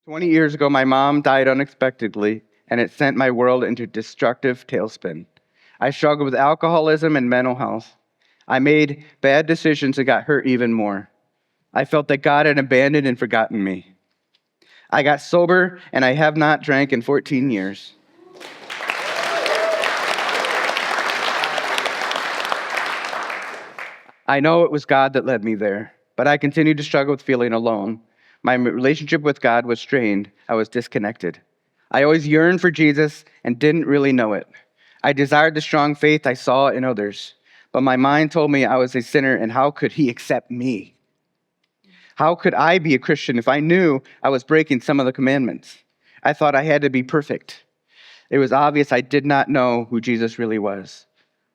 20 years ago, my mom died unexpectedly, and it sent my world into a destructive tailspin. I struggled with alcoholism and mental health. I made bad decisions and got hurt even more. I felt that God had abandoned and forgotten me. I got sober, and I have not drank in 14 years. I know it was God that led me there, but I continued to struggle with feeling alone. My relationship with God was strained. I was disconnected. I always yearned for Jesus and didn't really know it. I desired the strong faith I saw in others, but my mind told me I was a sinner, and how could He accept me? How could I be a Christian if I knew I was breaking some of the commandments? I thought I had to be perfect. It was obvious I did not know who Jesus really was.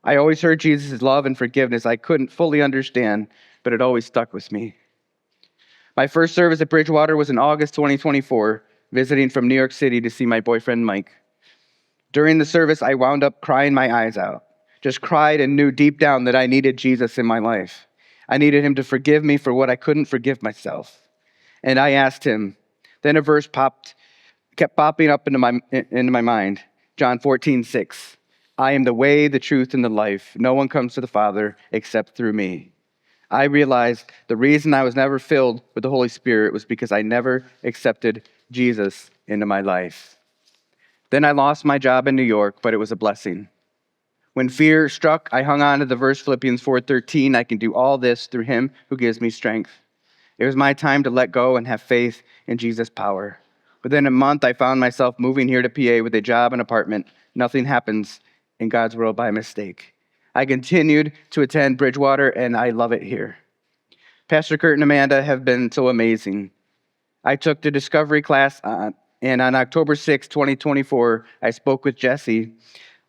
I always heard Jesus' love and forgiveness I couldn't fully understand, but it always stuck with me. My first service at Bridgewater was in August 2024, visiting from New York City to see my boyfriend Mike. During the service, I wound up crying my eyes out. Just cried and knew deep down that I needed Jesus in my life. I needed Him to forgive me for what I couldn't forgive myself. And I asked Him. Then a verse kept popping up into my mind. John 14:6. I am the way, the truth, and the life. No one comes to the Father except through me. I realized the reason I was never filled with the Holy Spirit was because I never accepted Jesus into my life. Then I lost my job in New York, but it was a blessing. When fear struck, I hung on to the verse Philippians 4:13. I can do all this through Him who gives me strength. It was my time to let go and have faith in Jesus' power. Within a month, I found myself moving here to PA with a job and apartment. Nothing happens in God's world by mistake. I continued to attend Bridgewater, and I love it here. Pastor Kurt and Amanda have been so amazing. I took the discovery class, and on October 6, 2024, I spoke with Jesse.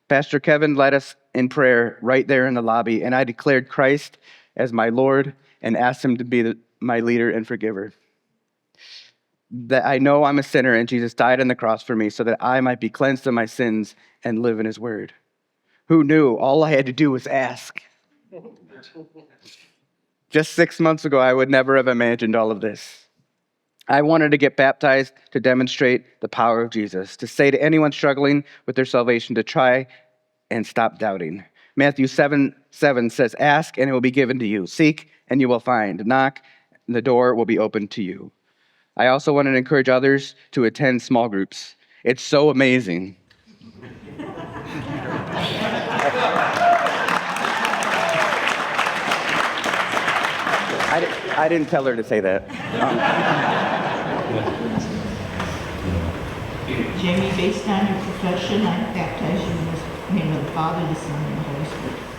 Pastor Kevin led us in prayer right there in the lobby, and I declared Christ as my Lord and asked Him to be my leader and forgiver. That I know I'm a sinner, and Jesus died on the cross for me so that I might be cleansed of my sins and live in His word. Who knew? All I had to do was ask. Just 6 months ago, I would never have imagined all of this. I wanted to get baptized to demonstrate the power of Jesus, to say to anyone struggling with their salvation to try and stop doubting. Matthew 7:7 says, ask and it will be given to you. Seek and you will find. Knock and the door will be opened to you. I also wanted to encourage others to attend small groups. It's so amazing. I didn't tell her to say that. Jamie, based on your profession, I baptize you in the name of the Father, the Son, and the Holy Spirit.